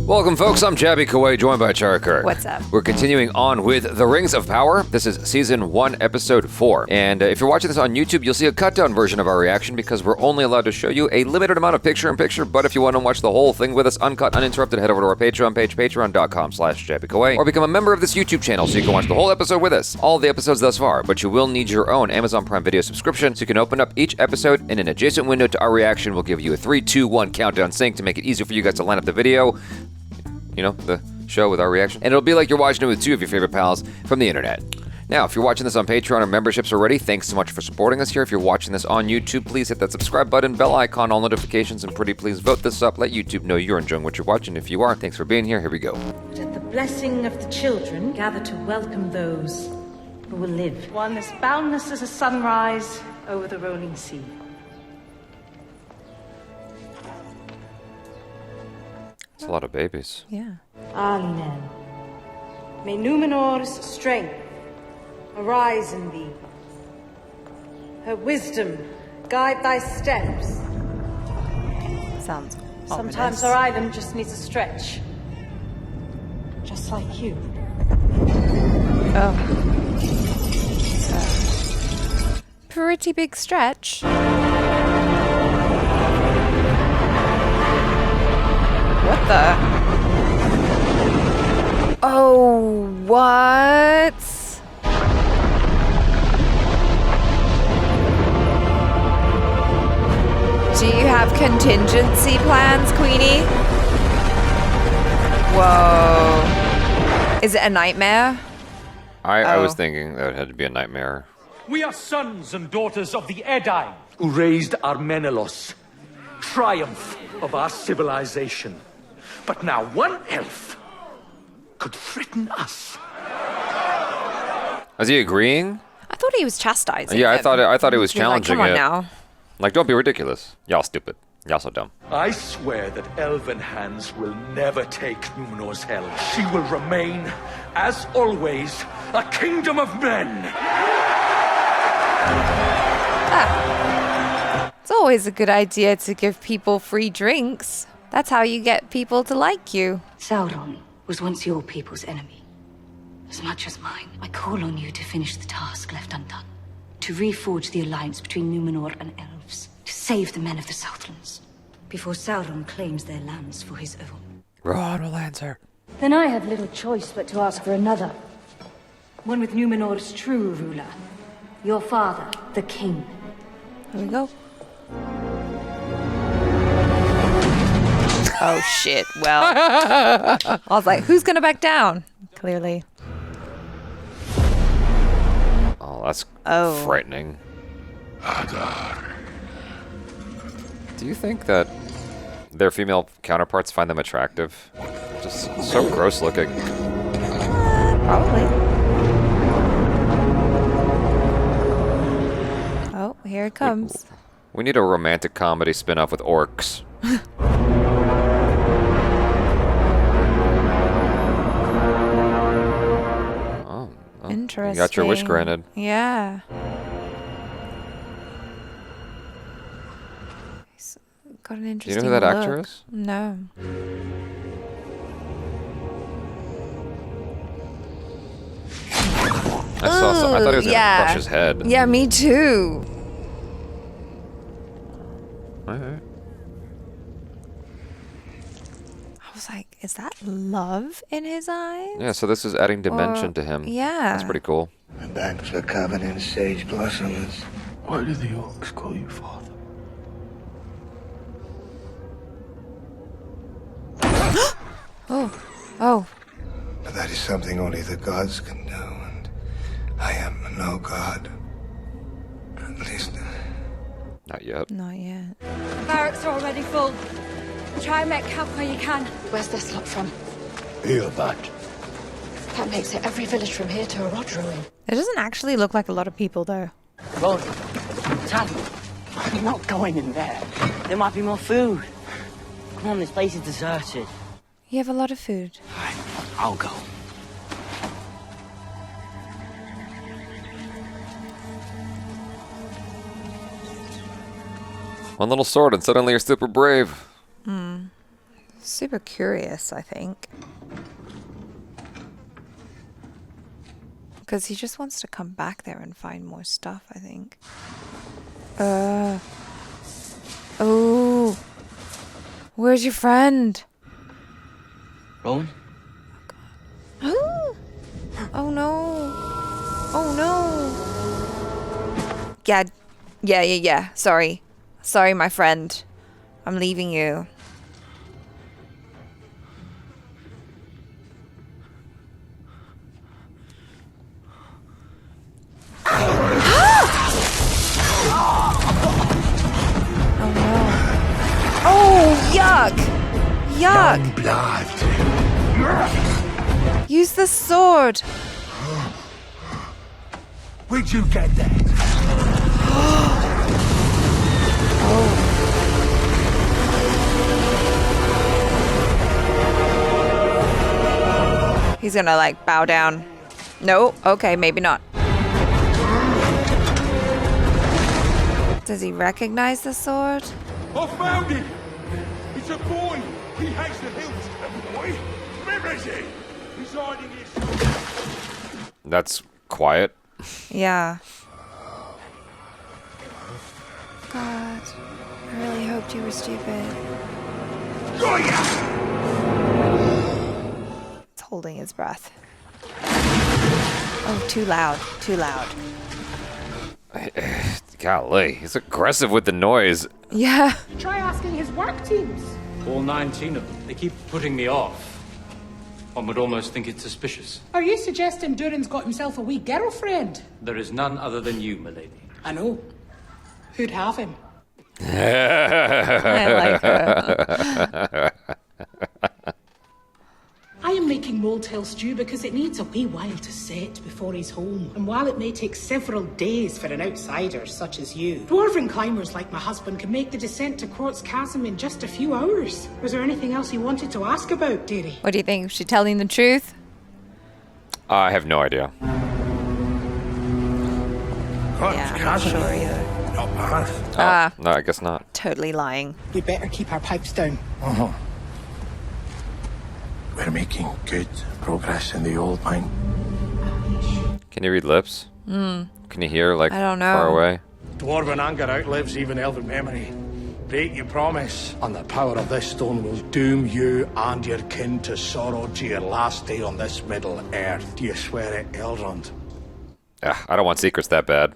Welcome, folks. I'm Jabby Kawai, joined by KIRK. What's up? We're continuing on with The Rings of Power. This is Season 1, Episode 4. And if you're watching this on YouTube, you'll see a cut-down version of our reaction because we're only allowed to show you a limited amount of picture-in-picture. But if you want to watch the whole thing with us, uncut, uninterrupted, head over to our Patreon page, patreon.com/JabbyKawai, or become a member of this YouTube channel so you can watch the whole episode with us. All the episodes thus far, but you will need your own Amazon Prime Video subscription so you can open up each episode in an adjacent window to our reaction. We'll give you a 3, 2, 1 countdown sync to make it easier for you guys to line up the video. You know, the show with our reaction. And it'll be like you're watching it with two of your favorite pals from the internet. Now, if you're watching this on Patreon or memberships already, thanks so much for supporting us here. If you're watching this on YouTube, please hit that subscribe button, bell icon, all notifications, and pretty please vote this up. Let YouTube know you're enjoying what you're watching. If you are, thanks for being here. Here we go. At the blessing of the children, gather to welcome those who will live. One as boundless as a sunrise over the rolling sea. It's a lot of babies. Yeah. Amen. May Numenor's strength arise in thee. Her wisdom guide thy steps. Sounds Sometimes ominous. our island just needs a stretch. Just like you. Oh. So, pretty big stretch. What the? Oh, what? Do you have contingency plans, Queenie? Whoa. Is it a nightmare? I was thinking that it had to be a nightmare. We are sons and daughters of the Edai, who raised our Menelaus, triumph of our civilization. But now one elf could threaten us. Is he agreeing? I thought he was chastising. Yeah, I him. thought he was Be like, challenging come on it. now. Like, don't be ridiculous. Y'all stupid. Y'all so dumb. I swear that elven hands will never take Numenor's helm. She will remain, as always, a kingdom of men. It's always a good idea to give people free drinks. That's how you get people to like you. Sauron was once your people's enemy, as much as mine. I call on you to finish the task left undone, to reforge the alliance between Numenor and elves, to save the men of the Southlands, before Sauron claims their lands for his own. Ron will answer. Then I have little choice but to ask for another. One with Numenor's true ruler, your father, the king. Here we go. Oh shit, well. I was like, who's gonna back down? Clearly. Oh, that's Oh. frightening. Do you think that their female counterparts find them attractive? Just so gross looking. Probably. Oh, here it comes. We need a romantic comedy spin-off with orcs. Interesting. You got your wish granted. Yeah. He's got an Do you interesting know who that look. actor is? No. I thought he was gonna yeah. crush his head. Yeah, me too. Alright. I was like, is that love in his eyes? Yeah, so this is adding dimension to him. Yeah. That's pretty cool. My banks are covered in sage blossoms. Why do the Orcs call you father? Oh. But that is something only the gods can do, and I am no god. At least, Not yet. Not yet. Barracks are already full. Try and make camp where you can. Where's their slot from? hear that. That makes it every village from here to Arodruin. It doesn't actually look like a lot of people, though. Well, Tad, I'm not going in there. There might be more food. Come on, this place is deserted. You have a lot of food. I'll go. One little sword and suddenly you're super brave. Super curious, I think. Because he just wants to come back there and find more stuff, I think. Oh. Where's your friend? Rowan? Oh. Oh no. Oh no. Yeah. Sorry. Sorry, my friend. I'm leaving you. Oh no. Oh, yuck! Yuck! Young blood. Use the sword! Where'd you get that? He's gonna like bow down. No? Okay, maybe not. Does he recognize the sword? I found him! It's a boy! He hates the hills, a boy! Where is he? He's hiding his... That's quiet. Yeah. God. I really hoped you were stupid. It's holding his breath. Oh, too loud. Too loud. Golly, he's aggressive with the noise. Yeah. Try asking his work teams. All 19 of them. They keep putting me off. One would almost think it's suspicious. Are you suggesting Durin's got himself a wee girlfriend? There is none other than you, milady. I know. Who'd have him? I like her. I am making Moldhill stew because it needs a wee while to set before he's home. And while it may take several days for an outsider such as you, dwarven climbers like my husband can make the descent to Quartz Chasm in just a few hours. Was there anything else you wanted to ask about, dearie? What do you think? Is she telling the truth? I have no idea. Yeah, I'm not sure either. Not bad. No, I guess not. Totally lying. We better keep our pipes down. We're making good progress in the old mine. Can you read lips? Can you hear, like, I don't know. far away? Dwarven anger outlives even elven memory. Break your promise, and the power of this stone will doom you and your kin to sorrow to your last day on this Middle Earth. Do you swear it, Elrond? I don't want secrets that bad.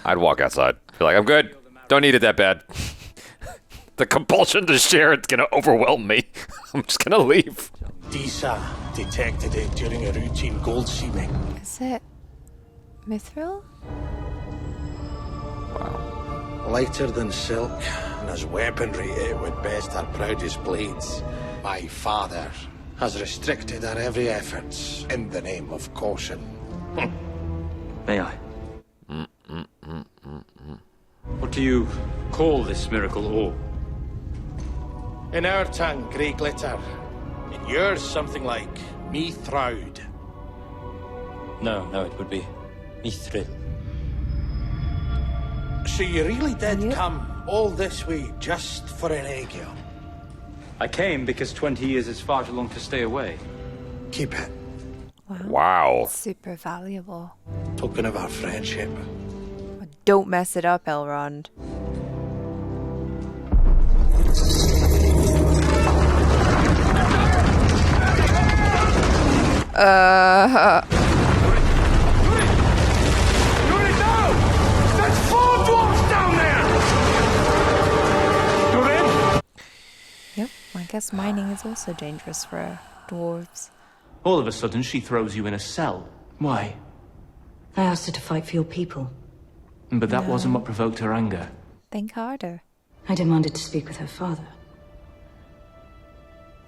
I'd walk outside. Be like, I'm good. Don't need it that bad. The compulsion to share it's gonna overwhelm me. I'm just gonna leave. Disa detected it during a routine gold seaming. Is it Mithril? Lighter than silk, and as weaponry it would best our proudest blades. My father has restricted our every efforts in the name of caution. May I? What do you call this miracle ore? In our tongue, grey glitter. In yours, something like Mithril. No, it would be Mithril. So you really did come all this way just for an egg, yeah? I came because 20 years is far too long to stay away. Keep it. Wow. Super valuable. Token of our friendship. Don't mess it up, Elrond. Yep, I guess mining is also dangerous for dwarves. All of a sudden, she throws you in a cell. Why? I asked her to fight for your people. But that wasn't what provoked her anger. Think harder. I demanded to speak with her father.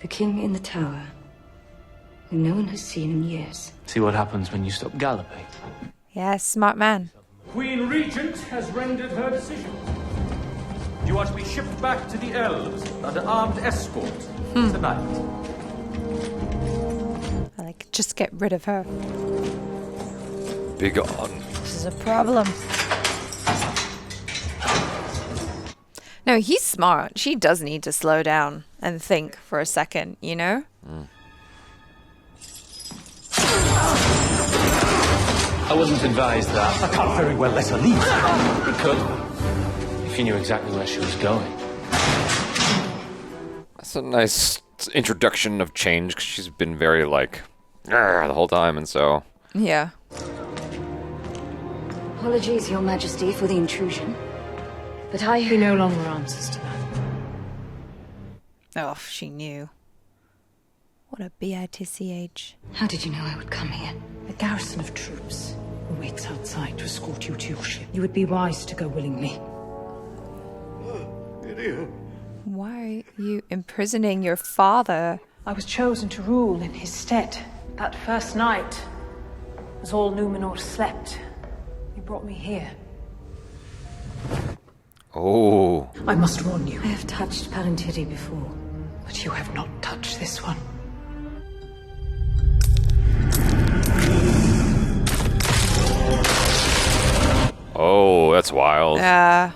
The king in the tower, who no one has seen in years. See what happens when you stop galloping. Yes, smart man. Queen Regent has rendered her decision. You are to be shipped back to the elves under armed escort tonight. I like, just get rid of her. Be gone. This is a problem. No, he's smart. She does need to slow down. and think for a second, you know? I wasn't advised that. I can't very well let her leave. You could, if you knew exactly where she was going. That's a nice introduction of change, because she's been very, like, the whole time, and so... Yeah. Apologies, Your Majesty, for the intrusion. But He no longer answers to that. Oh, she knew. What a bitch. How did you know I would come here? A garrison of troops who waits outside to escort you to your ship. You would be wise to go willingly. Why are you imprisoning your father? I was chosen to rule in his stead. That first night, as all Numenor slept, he brought me here. Oh. I must warn you. I have touched Palantiri before. But you have not touched this one. Oh, that's wild. Yeah.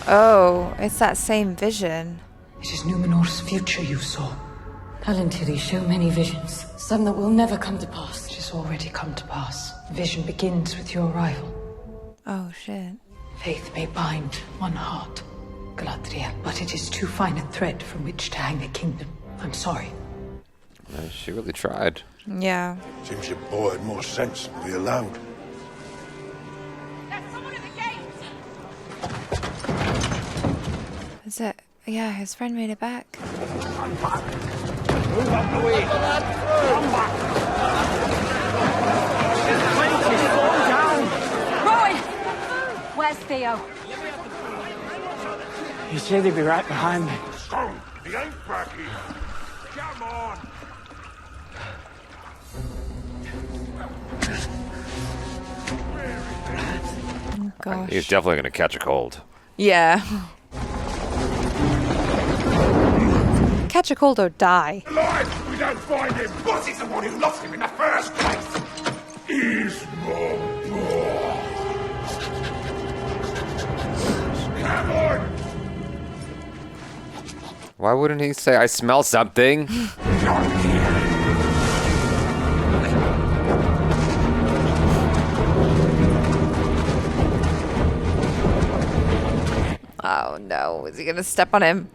Oh, it's that same vision. It is Numenor's future you saw. Palantiri show many visions, some that will never come to pass. It has already come to pass. Vision begins with your arrival. Oh, shit. Faith may bind one heart, Galadriel, but it is too fine a thread from which to hang a kingdom. I'm sorry. She really tried. Yeah. Seems your boy had more sense than we allowed. Is it? Yeah, his friend made it back. Move up the way. Come back. Rowan! Where's Theo? He said he'd be right behind me. So, he ain't back here. Come on. Oh, gosh. He's definitely going to catch a cold. Yeah. Catch a cold or die. Alive! We don't find him! What is the one who lost him in the first place? He's more. Come on! Why wouldn't he say, I smell something? Oh no, is he gonna step on him?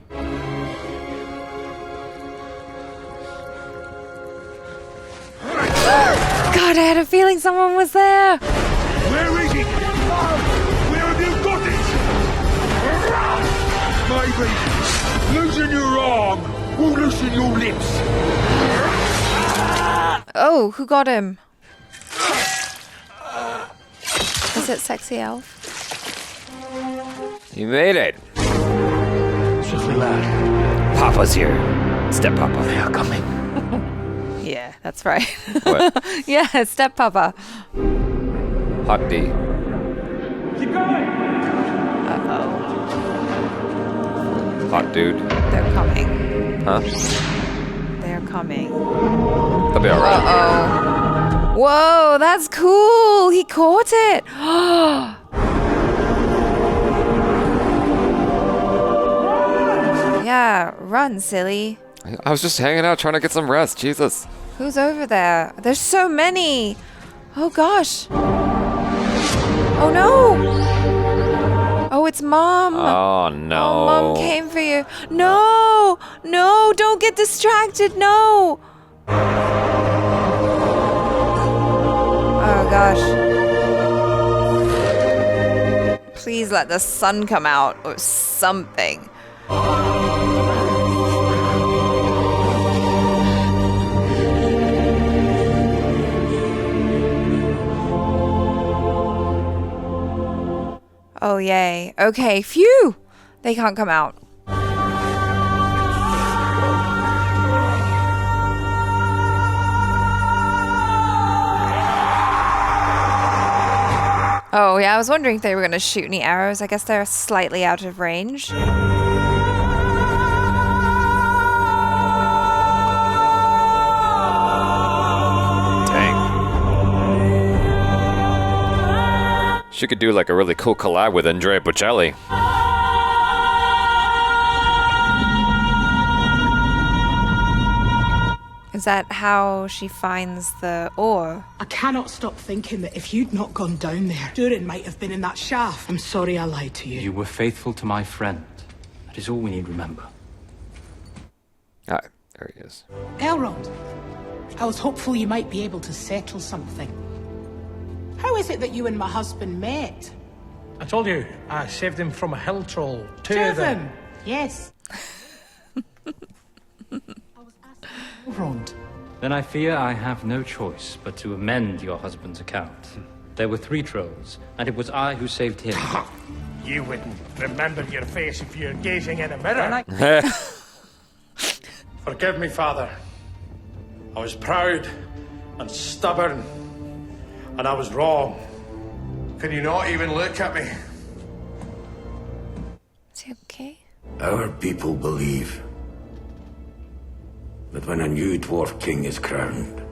God, I had a feeling someone was there. Where is he? Where have you got it? Maybe losing your arm will loosen your lips. Oh, who got him? Is it Sexy Elf? You made it. Swiftly, lad. Papa's here. Step Papa. They are coming. Yeah, that's right. What? Yeah, Step Papa. Hot D. Keep going! Uh-oh. Hot dude. They're coming. Huh? They're coming. They'll be alright. Uh-oh. Whoa, that's cool. He caught it. Yeah, run, silly. I was just hanging out trying to get some rest. Jesus. Who's over there? There's so many. Oh, gosh. Oh, no. Oh, it's Mom. Oh, no. Oh, Mom came for you. No. No, don't get distracted. No. Oh, gosh. Please let the sun come out or something. Oh, yay. Okay, phew! They can't come out. Oh, yeah, I was wondering if they were going to shoot any arrows. I guess they're slightly out of range. She could do like a really cool collab with Andrea Bocelli. Is that how she finds the ore? I cannot stop thinking that if you'd not gone down there, Durin might have been in that shaft. I'm sorry I lied to you. You were faithful to my friend. That is all we need to remember. Ah, there he is. Elrond, I was hopeful you might be able to settle something. How is it that you and my husband met? I told you, I saved him from a hill troll. Two of them. Yes. Elrond. Then I fear I have no choice but to amend your husband's account. There were 3 trolls, and it was I who saved him. You wouldn't remember your face if you're gazing in a mirror. Forgive me, Father. I was proud and stubborn, and I was wrong. Can you not even look at me? Is he okay? Our people believe that when a new dwarf king is crowned,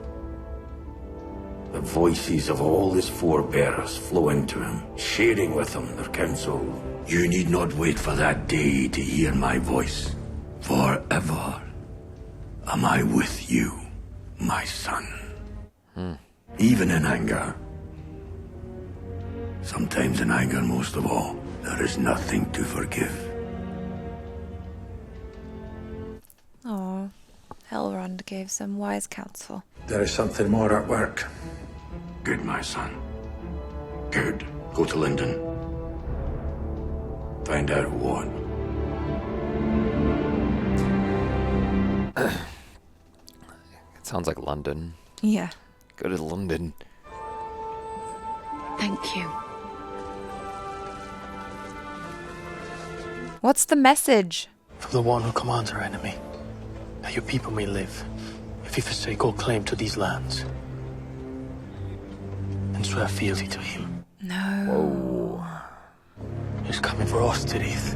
the voices of all his forebears flow into him, sharing with him their counsel. You need not wait for that day to hear my voice. Forever am I with you, my son. Even in anger. Sometimes in anger, most of all, there is nothing to forgive. Oh, Elrond gave some wise counsel. There is something more at work. Good, my son. Good. Go to London. Find out what. It sounds like London. Yeah. Go to London. Thank you. What's the message? From the one who commands our enemy, that your people may live, if you forsake all claim to these lands, and swear fealty to him. No. He's coming for us, Tirith.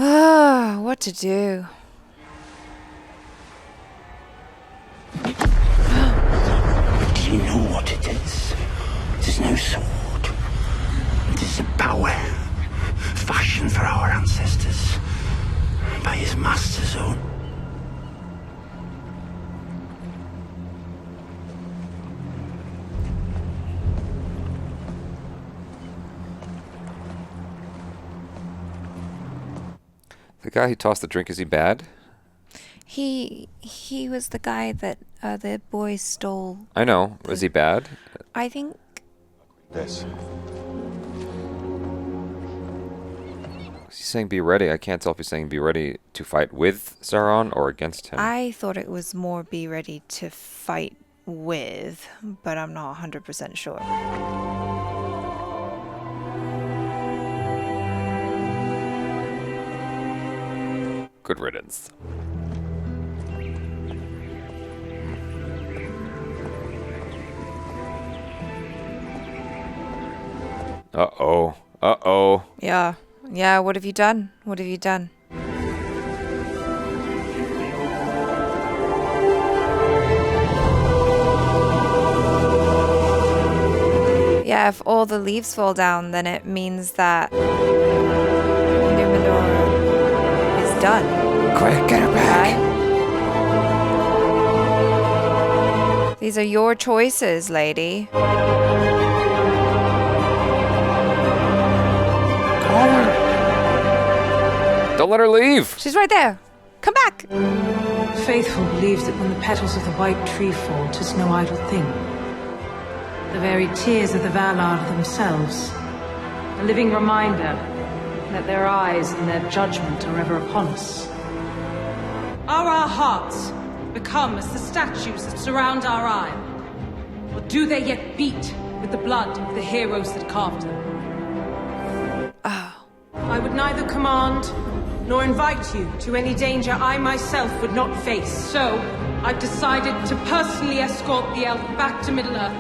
Ah, what to do? Do you know what it is? It is no sword. It is a power fashioned for our ancestors by his master's own. The guy who tossed the drink, is he bad? He was the guy that the boys stole. I know. Was he bad? I think. This. Is he saying be ready? I can't tell if he's saying be ready to fight with Sauron or against him. I thought it was more be ready to fight with, but I'm not 100% sure. Good riddance. Uh-oh. Uh-oh. Yeah. Yeah, what have you done? What have you done? Yeah, if all the leaves fall down, then it means that Numenor is done. Quick, get her back. Right? These are your choices, lady. Don't let her leave. She's right there. Come back. Faithful believes that when the petals of the white tree fall, 'tis no idle thing. The very tears of the Valar themselves, a living reminder that their eyes and their judgment are ever upon us. Are our hearts become as the statues that surround our isle? Or do they yet beat with the blood of the heroes that carved them? I would neither command nor invite you to any danger I myself would not face. So, I've decided to personally escort the elf back to Middle-earth.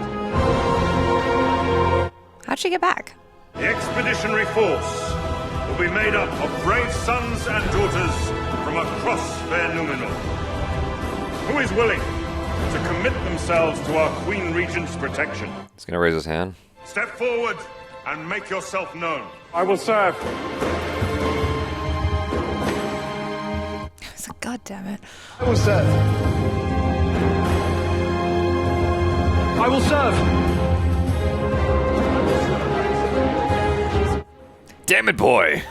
How'd she get back? The expeditionary force will be made up of brave sons and daughters from across fair Numenor. Who is willing to commit themselves to our Queen Regent's protection? He's gonna raise his hand. Step forward and make yourself known. I will serve. It's like, God damn it. I will serve. I will serve. Damn it, boy.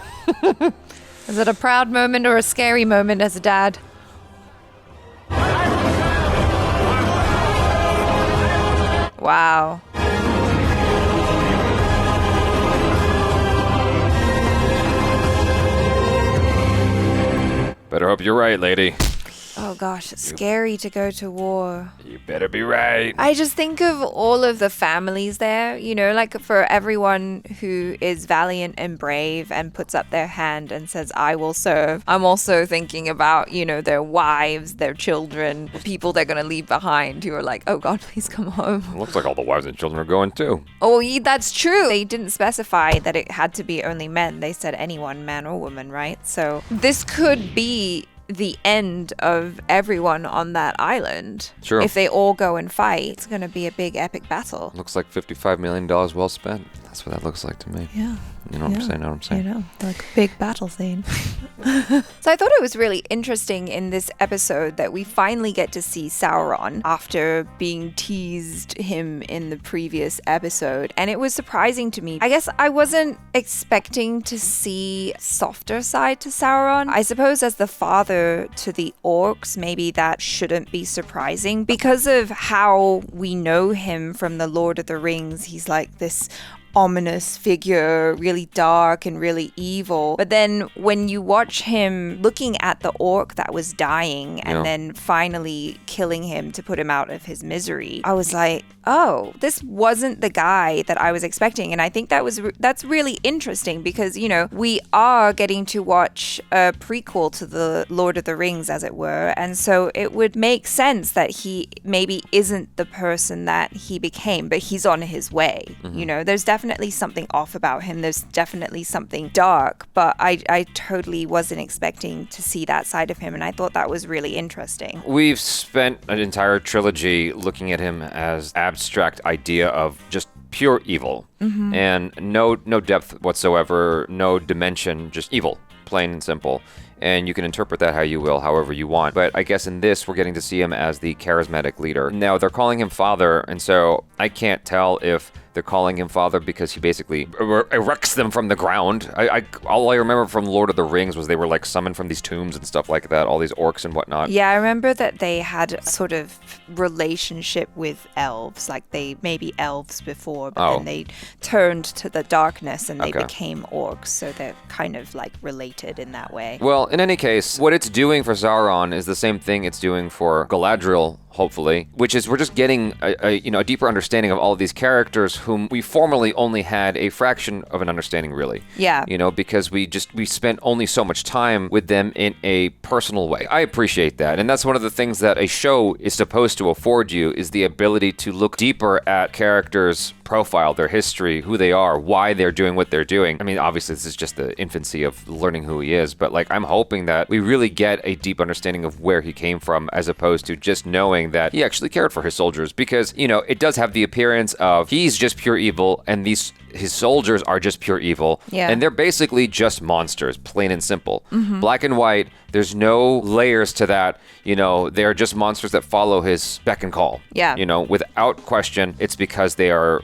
Is it a proud moment or a scary moment as a dad? Wow. Better hope you're right, lady. Oh gosh, it's scary to go to war. You better be right. I just think of all of the families there, you know, like for everyone who is valiant and brave and puts up their hand and says, I will serve. I'm also thinking about, you know, their wives, their children, the people they're going to leave behind who are like, oh God, please come home. Looks like all the wives and children are going too. Oh, that's true. They didn't specify that it had to be only men. They said anyone, man or woman, right? So this could be the end of everyone on that island. Sure. If they all go and fight, it's going to be a big epic battle. Looks like $55 million well spent. That's what that looks like to me. Yeah. You know what I'm saying? Know what I'm saying? You know, like a big battle scene. So I thought it was really interesting in this episode that we finally get to see Sauron after being teased him in the previous episode. And it was surprising to me. I guess I wasn't expecting to see softer side to Sauron. I suppose as the father to the orcs, maybe that shouldn't be surprising because of how we know him from the Lord of the Rings. He's like this ominous figure, really dark and really evil. But then when you watch him looking at the orc that was dying and then finally killing him to put him out of his misery, I was like, oh, this wasn't the guy that I was expecting. And I think that's really interesting because, you know, we are getting to watch a prequel to the Lord of the Rings, as it were. And so it would make sense that he maybe isn't the person that he became, but he's on his way. You know, there's definitely something off about him. There's definitely something dark, but I totally wasn't expecting to see that side of him, and I thought that was really interesting. We've spent an entire trilogy looking at him as abstract idea of just pure evil, and no depth whatsoever, no dimension, just evil, plain and simple. And you can interpret that how you will, however you want. But I guess in this, we're getting to see him as the charismatic leader. Now, they're calling him father, and so I can't tell if they're calling him father because he basically erects them from the ground. All I remember from Lord of the Rings was they were like summoned from these tombs and stuff like that, all these orcs and whatnot. Yeah, I remember that they had sort of relationship with elves, like they maybe elves before, but then they turned to the darkness and they became orcs, so they're kind of like related in that way. Well, in any case, what it's doing for Sauron is the same thing it's doing for Galadriel, hopefully, which is we're just getting a deeper understanding of all of these characters whom we formerly only had a fraction of an understanding, really. Yeah. You know, because we spent only so much time with them in a personal way. I appreciate that. And that's one of the things that a show is supposed to afford you, is the ability to look deeper at characters' profile, their history, who they are, why they're doing what they're doing. I mean, obviously, this is just the infancy of learning who he is, but like, I'm hoping that we really get a deep understanding of where he came from, as opposed to just knowing that he actually cared for his soldiers, because, you know, it does have the appearance of he's just pure evil and his soldiers are just pure evil. Yeah. And they're basically just monsters, plain and simple. Black and white, there's no layers to that. You know, they're just monsters that follow his beck and call. Yeah. You know, without question, it's because they're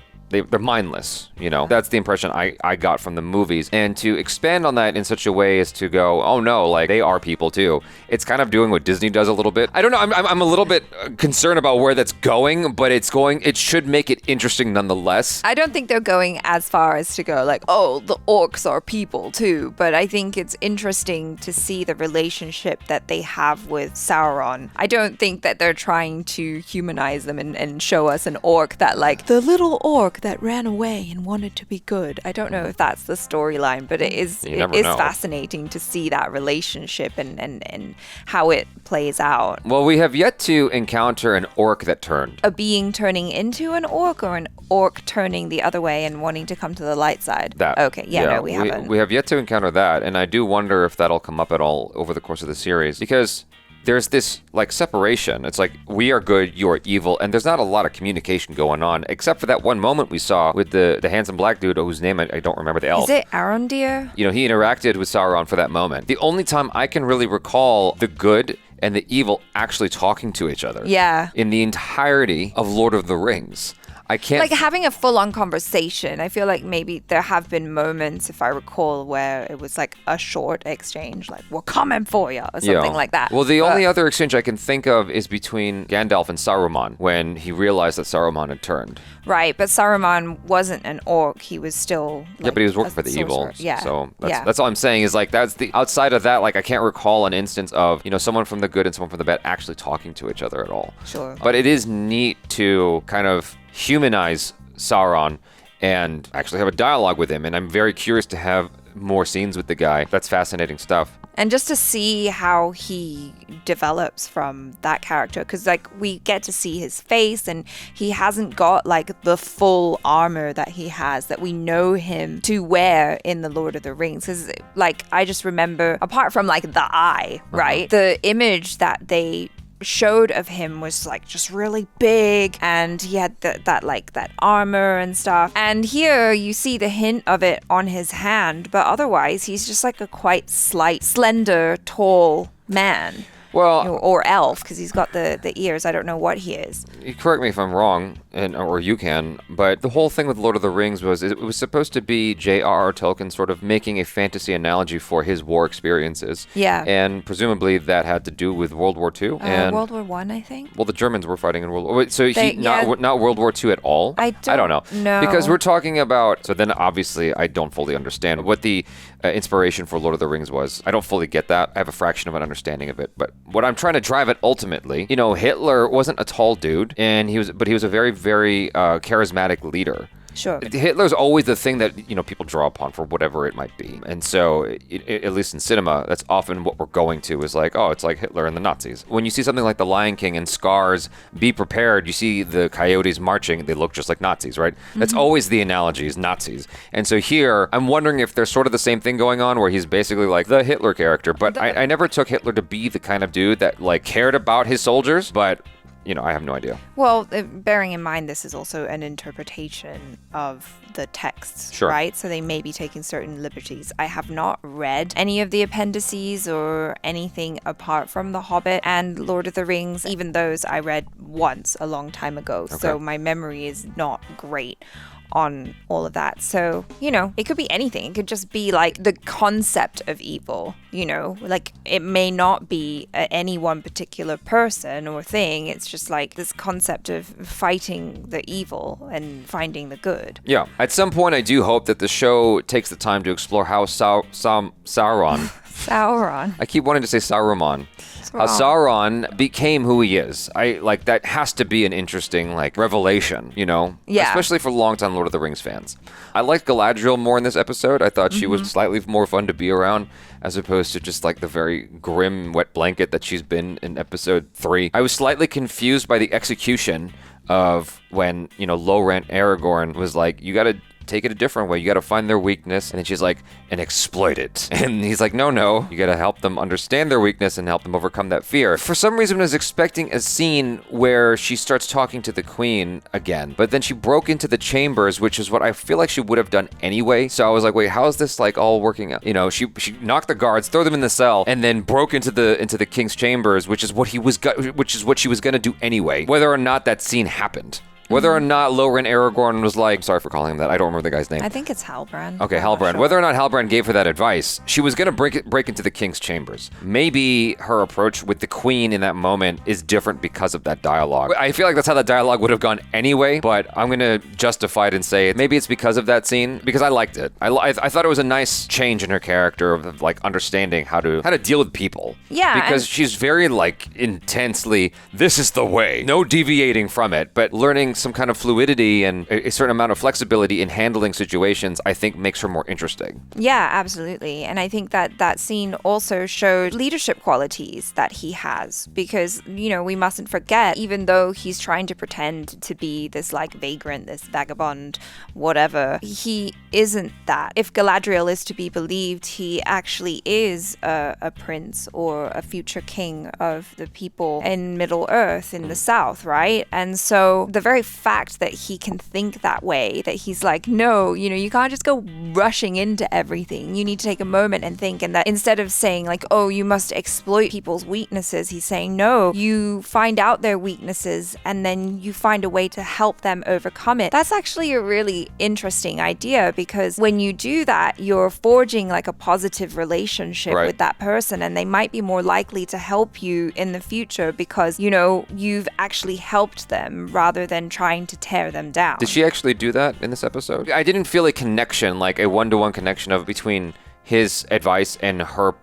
mindless, you know. That's the impression I got from the movies. And to expand on that in such a way as to go, oh no, like, they are people too. It's kind of doing what Disney does a little bit. I don't know, I'm a little bit concerned about where that's going, but it should make it interesting nonetheless. I don't think they're going as far as to go like, oh, the orcs are people too, but I think it's interesting to see the relationship that they have with Sauron. I don't think that they're trying to humanize them and show us an orc that, like, the little orc orc that ran away and wanted to be good. I don't know if that's the storyline, but it is fascinating to see that relationship and how it plays out. Well, we have yet to encounter an orc that turned. A being turning into an orc, or an orc turning the other way and wanting to come to the light side? That. Okay, no, we haven't. We have yet to encounter that, and I do wonder if that'll come up at all over the course of the series, because there's this like separation. It's like, we are good, you are evil, and there's not a lot of communication going on, except for that one moment we saw with the handsome black dude whose name I don't remember, the elf. Is it Arondir? You know, he interacted with Sauron for that moment. The only time I can really recall the good and the evil actually talking to each other. Yeah. In the entirety of Lord of the Rings. I can't... Like having a full-on conversation. I feel like maybe there have been moments, if I recall, where it was like a short exchange, like, we're coming for you, or something like that. Well, the only other exchange I can think of is between Gandalf and Saruman, when he realized that Saruman had turned. Right, but Saruman wasn't an orc. He was still... yeah, but he was working for the evil. Yeah. So that's all I'm saying is, like, that's the... outside of that, like, I can't recall an instance of, you know, someone from the good and someone from the bad actually talking to each other at all. Sure. But it is neat to kind of humanize Sauron and actually have a dialogue with him, and I'm very curious to have more scenes with the guy. That's fascinating stuff. And just to see how he develops from that character, because like we get to see his face, and he hasn't got like the full armor that he has, that we know him to wear in the Lord of the Rings. Because like I just remember, apart from like the eye, right, the image that they showed of him was like just really big, and he had that armor and stuff, and here you see the hint of it on his hand, but otherwise he's just like a quite slight, slender, tall man. Well, or elf, because he's got the ears. I don't know what he is. You correct me if I'm wrong, or you can, but the whole thing with Lord of the Rings was it was supposed to be J.R.R. Tolkien sort of making a fantasy analogy for his war experiences. Yeah. And presumably that had to do with World War II. And World War I, I think. Well, the Germans were fighting in World War. So not World War II at all. I don't know. Because we're talking about. So then obviously I don't fully understand what the inspiration for Lord of the Rings was. I don't fully get that. I have a fraction of an understanding of it, but what I'm trying to drive at ultimately, you know, Hitler wasn't a tall dude, and he was a very, very charismatic leader. Sure. Hitler's always the thing that, you know, people draw upon for whatever it might be. And so, at least in cinema, that's often what we're going to is like, oh, it's like Hitler and the Nazis. When you see something like The Lion King and Scar's Be Prepared, you see the coyotes marching, they look just like Nazis, right? That's always the analogy, is Nazis. And so here, I'm wondering if there's sort of the same thing going on where he's basically like the Hitler character. But I never took Hitler to be the kind of dude that like cared about his soldiers, but... you know, I have no idea. Well, bearing in mind this is also an interpretation of the texts, sure, right? So they may be taking certain liberties. I have not read any of the appendices or anything apart from The Hobbit and Lord of the Rings. Even those I read once a long time ago. Okay. So my memory is not great on all of that. So, you know, it could be anything. It could just be like the concept of evil, you know, like it may not be any one particular person or thing. It's just like this concept of fighting the evil and finding the good. Yeah. At some point, I do hope that the show takes the time to explore how Sauron. Sauron. I keep wanting to say Saruman. How Sauron became who he is. That has to be an interesting revelation, you know? Yeah. Especially for longtime Lord of the Rings fans. I liked Galadriel more in this episode. I thought she was slightly more fun to be around as opposed to just like the very grim wet blanket that she's been in episode 3. I was slightly confused by the execution of when, you know, low-rent Aragorn was like, you gotta take it a different way. You got to find their weakness. And then she's like, and exploit it. And he's like, no. You got to help them understand their weakness and help them overcome that fear. For some reason, I was expecting a scene where she starts talking to the queen again. But then she broke into the chambers, which is what I feel like she would have done anyway. So I was like, wait, how is this like all working out? You know, she knocked the guards, threw them in the cell, and then broke into the king's chambers, which is what she was going to do anyway, whether or not that scene happened. Whether or not Loren Aragorn was like, sorry for calling him that, I don't remember the guy's name. I think it's Halbrand. Okay, Halbrand. Sure. Whether or not Halbrand gave her that advice, she was going to break into the king's chambers. Maybe her approach with the queen in that moment is different because of that dialogue. I feel like that's how that dialogue would have gone anyway, but I'm going to justify it and say maybe it's because of that scene, because I liked it. I thought it was a nice change in her character of like understanding how to deal with people. Yeah. Because she's very like intensely, this is the way, no deviating from it, but learning some kind of fluidity and a certain amount of flexibility in handling situations, I think makes her more interesting. Yeah, absolutely. And I think that scene also showed leadership qualities that he has because, we mustn't forget, even though he's trying to pretend to be this like vagrant, this vagabond, whatever, he isn't that. If Galadriel is to be believed, he actually is a prince or a future king of the people in Middle-earth in the south, right? And so the very fact that he can think that way, that he's like, no, you can't just go rushing into everything. You need to take a moment and think, and that instead of saying like, oh, you must exploit people's weaknesses, he's saying, no, you find out their weaknesses and then you find a way to help them overcome it. That's actually a really interesting idea because when you do that, you're forging like a positive relationship with that person and they might be more likely to help you in the future because, you've actually helped them rather than trying to tear them down. Did she actually do that in this episode? I didn't feel a connection, like a one-to-one connection between his advice and her,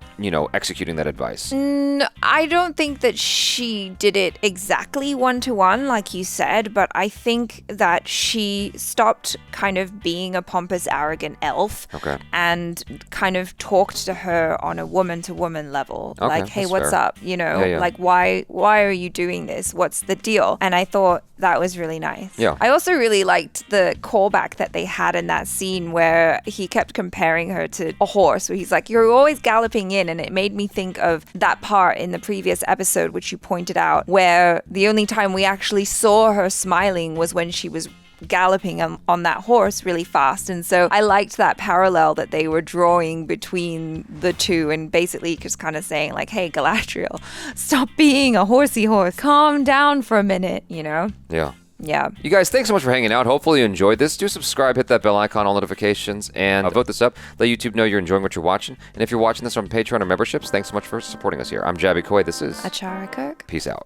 executing that advice. I don't think that she did it exactly one-to-one, like you said, but I think that she stopped kind of being a pompous, arrogant elf and kind of talked to her on a woman-to-woman level. Okay, like, hey, what's fair. up? Like, why are you doing this? What's the deal? And I thought that was really nice. Yeah. I also really liked the callback that they had in that scene where he kept comparing her to a horse, where he's like, you're always galloping in, and it made me think of that part in the previous episode, which you pointed out, where the only time we actually saw her smiling was when she was galloping on that horse really fast. And so I liked that parallel that they were drawing between the two and basically just kind of saying like, hey, Galadriel, stop being a horsey horse. Calm down for a minute, Yeah. Yeah. You guys, thanks so much for hanging out. Hopefully you enjoyed this. Do subscribe, hit that bell icon, all notifications, and vote this up. Let YouTube know you're enjoying what you're watching. And if you're watching this on Patreon or memberships, thanks so much for supporting us here. I'm Jabby Coy. This is ACHARA KIRK. Peace out.